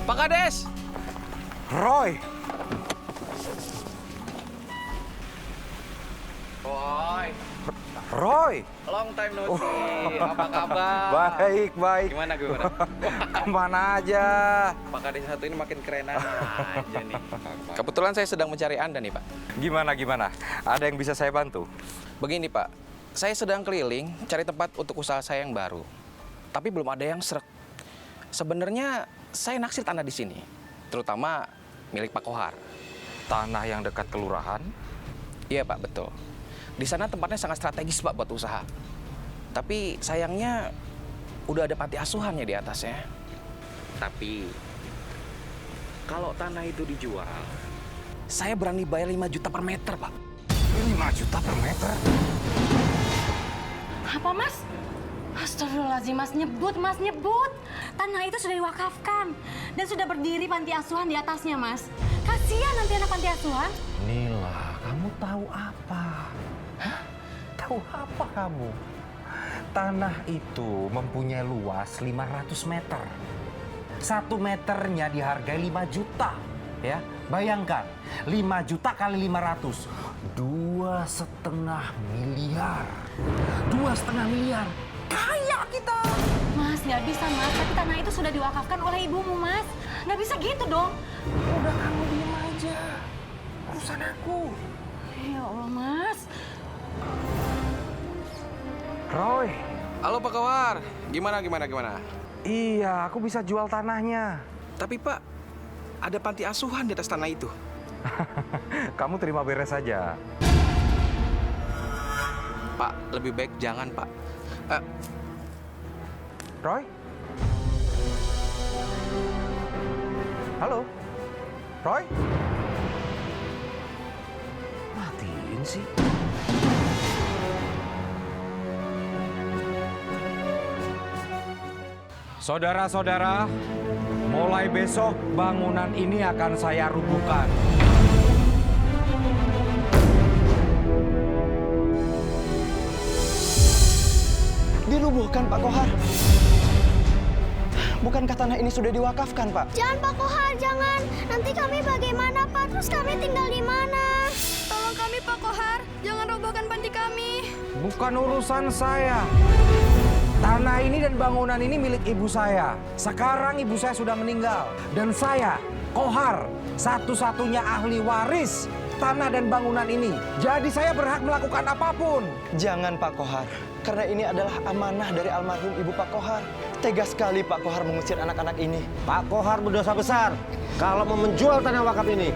Pak Kades! Roy! Roy! Roy! Long time no see. Apa kabar? Baik, baik. Gimana? Kemana aja? Pak Kades satu ini makin keren aja nih. Kebetulan saya sedang mencari Anda nih, Pak. Gimana? Ada yang bisa saya bantu? Begini, Pak. Saya sedang keliling cari tempat untuk usaha saya yang baru. Tapi belum ada yang srek. Sebenarnya saya naksir tanah di sini. Terutama milik Pak Kohar. Tanah yang dekat kelurahan? Iya, Pak, betul. Di sana tempatnya sangat strategis, Pak, buat usaha. Tapi sayangnya udah ada panti asuhannya di atasnya. Tapi kalau tanah itu dijual, saya berani bayar 5 juta per meter, Pak. 5 juta per meter? Apa, Mas? Astagfirullahaladzim, Mas nyebut. Tanah itu sudah diwakafkan dan sudah berdiri panti asuhan di atasnya, Mas. Kasihan nanti anak panti asuhan. Nila, kamu tahu apa? Hah? Tahu apa kamu? Tanah itu mempunyai luas 500 meter. 1 meternya dihargai 5 juta. Ya, bayangkan 5 juta kali 500, 2,5 miliar. 2,5 miliar. Kaya kita. Mas, nggak bisa, Mas. Tapi tanah itu sudah diwakafkan oleh ibumu, Mas. Nggak bisa gitu dong. Udah, kamu diem aja. Urusan aku. Ya Allah, Mas. Roy. Halo, Pak Kohar. Gimana? Iya, aku bisa jual tanahnya. Tapi, Pak, ada panti asuhan di atas tanah itu. Kamu terima beres saja. Pak, lebih baik jangan, Pak. Roy? Halo? Roy? Matiin sih. Saudara-saudara, mulai besok bangunan ini akan saya rubuhkan. Dirubuhkan, Pak Kohar. Bukankah tanah ini sudah diwakafkan, Pak? Jangan, Pak Kohar, jangan. Nanti kami bagaimana, Pak? Terus kami tinggal di mana? Tolong kami, Pak Kohar. Jangan robohkan panti kami. Bukan urusan saya. Tanah ini dan bangunan ini milik ibu saya. Sekarang ibu saya sudah meninggal. Dan saya, Kohar, satu-satunya ahli waris tanah dan bangunan ini. Jadi saya berhak melakukan apapun. Jangan, Pak Kohar. Karena ini adalah amanah dari almarhum Ibu Pak Kohar. Tega sekali Pak Kohar mengusir anak-anak ini. Pak Kohar berdosa besar kalau mau menjual tanah wakaf ini.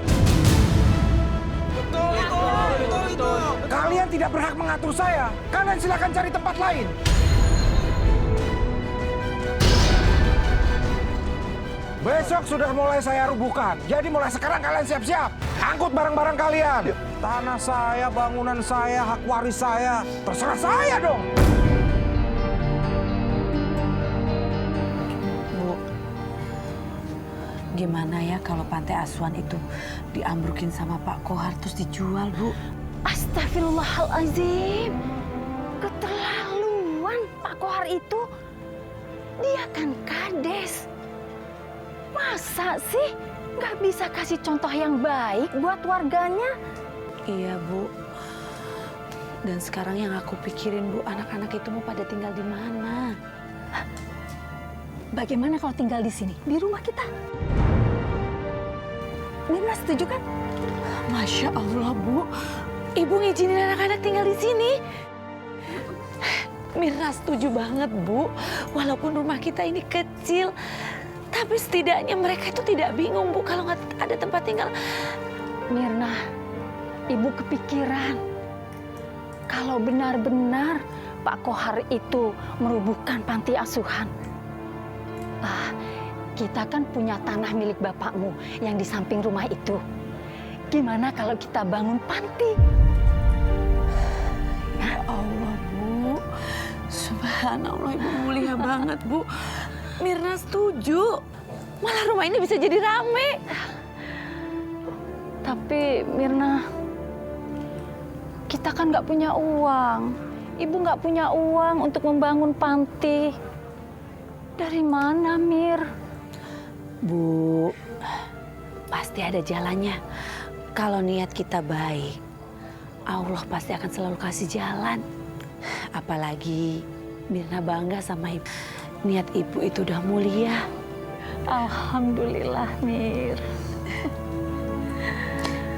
Betul. Kalian tidak berhak mengatur saya. Kalian silakan cari tempat lain. Besok sudah mulai saya rubuhkan. Jadi mulai sekarang kalian siap-siap. Angkut barang-barang kalian. Tanah saya, bangunan saya, hak waris saya. Terserah saya dong. Bu, gimana ya kalau pantai asuhan itu diambrukin sama Pak Kohar terus dijual, Bu? Astagfirullahalazim. Keterlaluan Pak Kohar itu. Dia kan kades. Masa sih nggak bisa kasih contoh yang baik buat warganya? Iya, Bu. Dan sekarang yang aku pikirin, Bu, anak-anak itu mau pada tinggal di mana? Bagaimana kalau tinggal di sini, di rumah kita? Mirna setuju kan? Masya Allah, Bu. Ibu ngizinin anak-anak tinggal di sini. Mirna setuju banget, Bu. Walaupun rumah kita ini kecil, tapi setidaknya mereka itu tidak bingung, Bu, kalau nggak ada tempat tinggal. Mirna, Ibu kepikiran. Kalau benar-benar Pak Kohar itu merubuhkan panti asuhan. Kita kan punya tanah milik bapakmu yang di samping rumah itu. Gimana kalau kita bangun panti? Ya Allah, Bu. Subhanallah, Ibu mulia banget, Bu. Mirna setuju. Malah rumah ini bisa jadi rame. Tapi Mirna, kita kan nggak punya uang. Ibu nggak punya uang untuk membangun panti. Dari mana, Mir? Bu, pasti ada jalannya. Kalau niat kita baik, Allah pasti akan selalu kasih jalan. Apalagi Mirna bangga sama ibu. Niat ibu itu udah mulia. Alhamdulillah, Mir.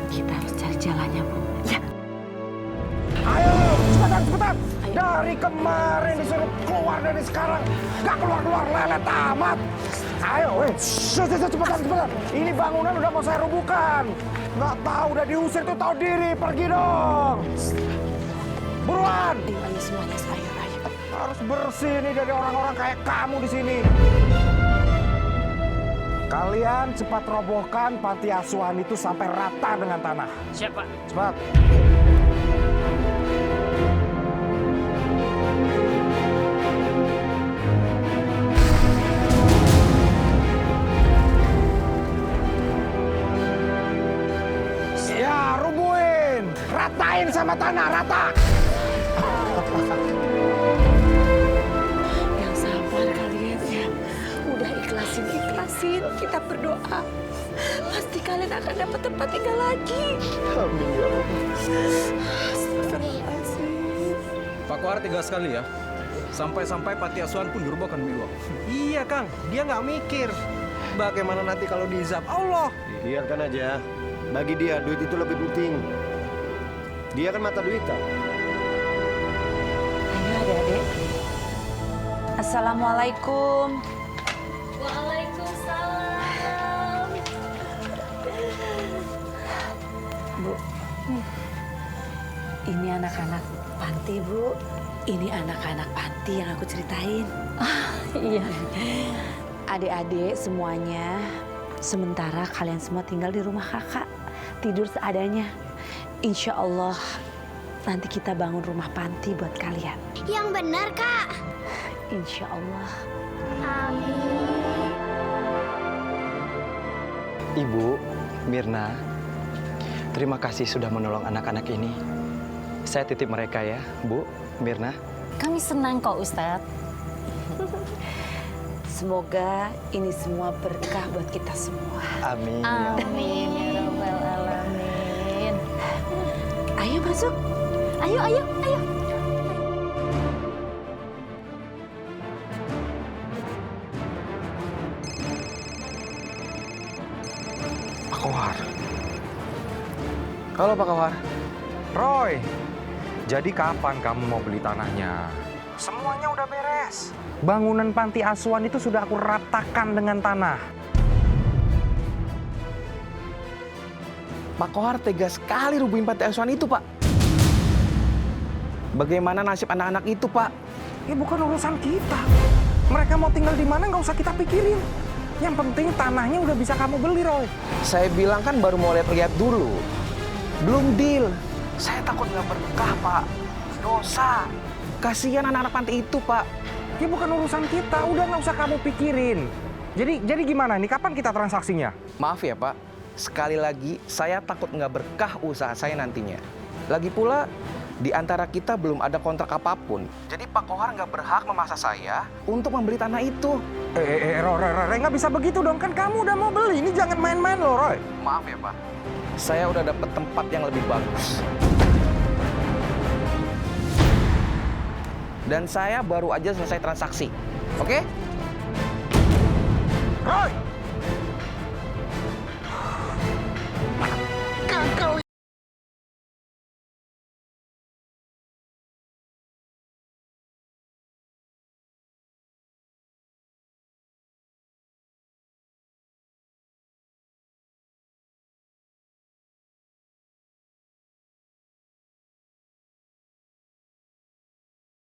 Kita harus cari jalannya, Bu. Ya. Ayo, cepetan. Dari kemarin disuruh keluar, dari sekarang nggak keluar lelet amat. Ayo, cepetan. Ini bangunan udah mau saya rubuhkan. Nggak tahu udah diusir tuh, tahu diri, pergi dong. Buruan. Ayo semuanya, ayo. Harus bersih nih dari orang-orang kayak kamu di sini. Kalian cepat robohkan panti asuhan itu sampai rata dengan tanah. Siap, Pak. Cepat. Ya, rubuhin. Ratain sama tanah, rata. Yang sabar kalian ya. Udah ikhlasin. Kita berdoa. Pasti kalian akan dapat tempat tinggal lagi. Amin ya Allah. Astagfirullahaladzim. Pak Kohar tegas sekali ya. Sampai-sampai panti asuhan pun dirobohkan Miwa. Iya Kang, dia nggak mikir. Bagaimana nanti kalau diizap Allah? Biarkan aja. Bagi dia duit itu lebih penting. Dia kan mata duita. Ayo adik-adik. Assalamualaikum. Waalaikumsalam. Bu, ini anak-anak panti, Bu. Ini anak-anak panti yang aku ceritain. Iya. Adik-adik semuanya, sementara kalian semua tinggal di rumah kakak. Tidur seadanya. Insya Allah nanti kita bangun rumah panti buat kalian. Yang benar, Kak. Insya Allah. Amin. Ibu, Mirna, terima kasih sudah menolong anak-anak ini. Saya titip mereka ya, Bu, Mirna. Kami senang kok, Ustadz. Semoga ini semua berkah buat kita semua. Amin. Ya Allah. Amin ya Rabbal Alamin. Ayo masuk. Ayo. Pak Kohar. Halo, Pak Kohar. Roy, jadi kapan kamu mau beli tanahnya? Semuanya udah beres. Bangunan panti asuhan itu sudah aku ratakan dengan tanah. Pak Kohar tegas sekali rubuhin panti asuhan itu, Pak. Bagaimana nasib anak-anak itu, Pak? Ya bukan urusan kita. Mereka mau tinggal di mana nggak usah kita pikirin. Yang penting tanahnya udah bisa kamu beli, Roy. Saya bilang kan baru mau lihat-lihat dulu. Belum deal. Saya takut nggak berkah, Pak. Dosa. Kasihan anak-anak panti itu, Pak. Ya bukan urusan kita, udah nggak usah kamu pikirin. Jadi gimana nih, kapan kita transaksinya? Maaf ya, Pak. Sekali lagi, saya takut nggak berkah usaha saya nantinya. Lagi pula, di antara kita belum ada kontrak apapun. Jadi Pak Kohar nggak berhak memaksa saya untuk membeli tanah itu. Roy, nggak bisa begitu dong, kan kamu udah mau beli. Ini jangan main-main loh, Roy. Maaf ya, Pak. Saya udah dapet tempat yang lebih bagus. Dan saya baru aja selesai transaksi. Oke? Roy!